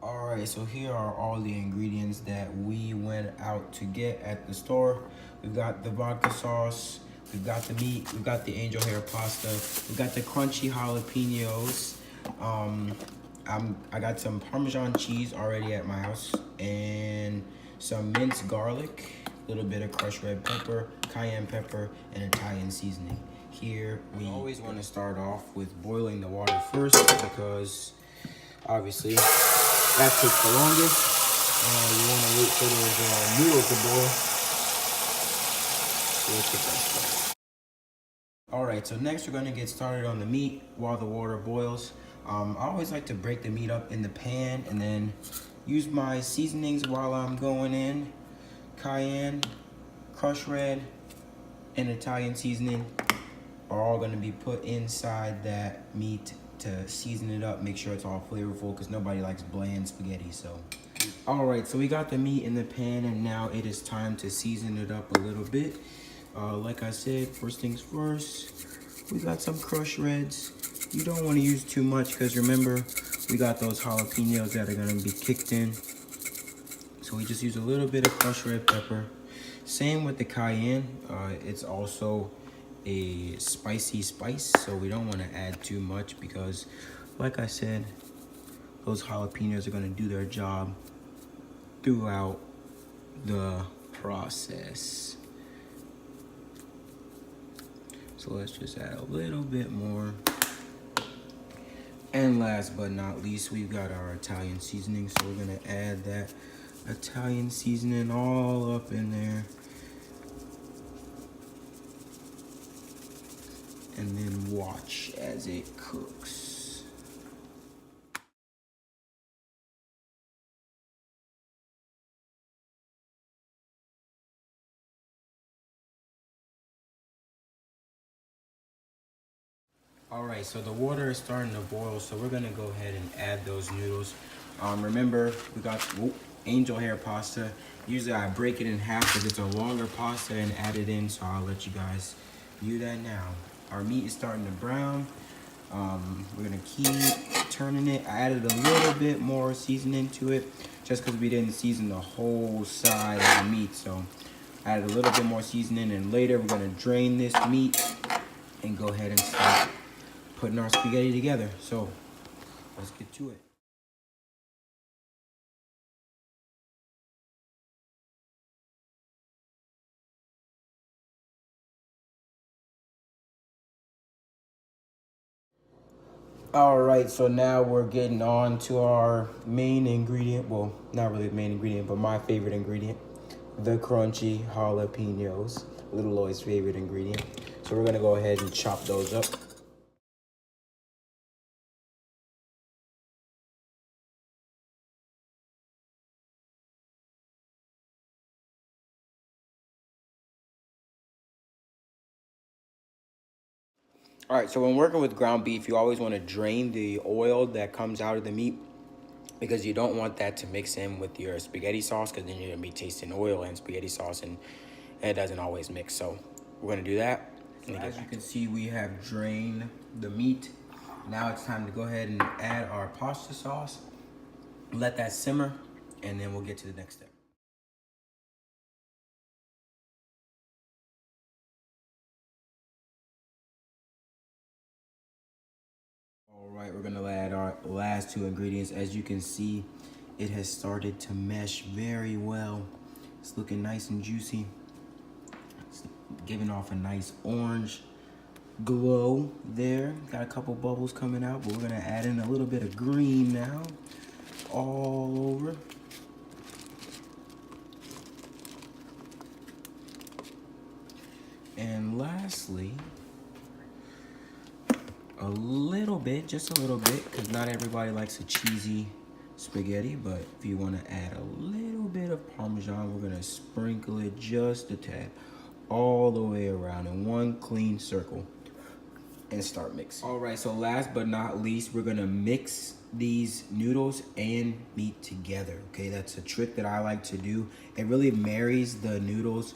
Alright, so here are all the ingredients that we went out to get at the store. We've got the vodka sauce, we've got the meat, we've got the angel hair pasta, we've got the crunchy jalapenos. I got some Parmesan cheese already at my house, and some minced garlic, a little bit of crushed red pepper, cayenne pepper, and Italian seasoning. Here, we always want to start off with boiling the water first because obviously that takes the longest. You want to wait for those noodles to boil. So let's get that started. Alright, so next we're going to get started on the meat while the water boils. I always like to break the meat up in the pan and then use my seasonings while I'm going in. Cayenne, crushed red, and Italian seasoning are all going to be put inside that meat to season it up, make sure it's all flavorful because nobody likes bland spaghetti. So alright, so we got the meat in the pan and now it is time to season it up a little bit. Like I said, first things first, we got some crushed reds. You don't want to use too much because remember, we got those jalapenos that are going to be kicked in. So we just use a little bit of crushed red pepper. Same with the cayenne. It's also a spicy spice, so we don't want to add too much because, like I said, those jalapenos are going to do their job throughout the process. So let's just add a little bit more. And last but not least, we've got our Italian seasoning, so we're going to add that Italian seasoning all up in there. And then watch as it cooks. Alright, so the water is starting to boil, so we're gonna go ahead and add those noodles. Remember, we got angel hair pasta. Usually I break it in half because it's a longer pasta and add it in, so I'll let you guys view that now. Our meat is starting to brown. We're gonna keep turning it. I added a little bit more seasoning to it just because we didn't season the whole side of the meat. So I added a little bit more seasoning, and later we're gonna drain this meat and go ahead and start putting our spaghetti together. So let's get to it. All right, so now we're getting on to our main ingredient. Well, not really the main ingredient, but my favorite ingredient, the crunchy jalapenos, little Lloyd's favorite ingredient. So we're gonna go ahead and chop those up. All right, so when working with ground beef, you always want to drain the oil that comes out of the meat because you don't want that to mix in with your spaghetti sauce because then you're gonna be tasting oil and spaghetti sauce, and it doesn't always mix. So we're gonna do that. So as you can see, we have drained the meat. Now it's time to go ahead and add our pasta sauce. Let that simmer, and then we'll get to the next step. All right, we're gonna add our last two ingredients. As you can see, it has started to mesh very well. It's looking nice and juicy. It's giving off a nice orange glow there. Got a couple bubbles coming out, but we're gonna add in a little bit of green now, all over. And lastly, a little bit, just a little bit, because not everybody likes a cheesy spaghetti, but if you want to add a little bit of Parmesan, we're going to sprinkle it just a tad all the way around in one clean circle and start mixing. All right, so last but not least, we're going to mix these noodles and meat together, okay? That's a trick that I like to do. It really marries the noodles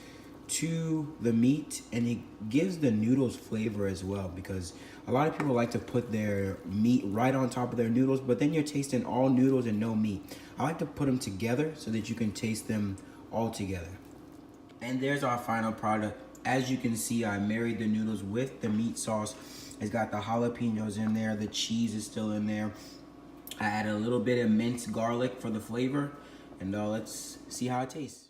to the meat, and it gives the noodles flavor as well, because a lot of people like to put their meat right on top of their noodles, but then you're tasting all noodles and no meat. I like to put them together so that you can taste them all together. And there's our final product. As you can see, I married the noodles with the meat sauce. It's got the jalapeños in there, the cheese is still in there. I added a little bit of minced garlic for the flavor, and let's see how it tastes.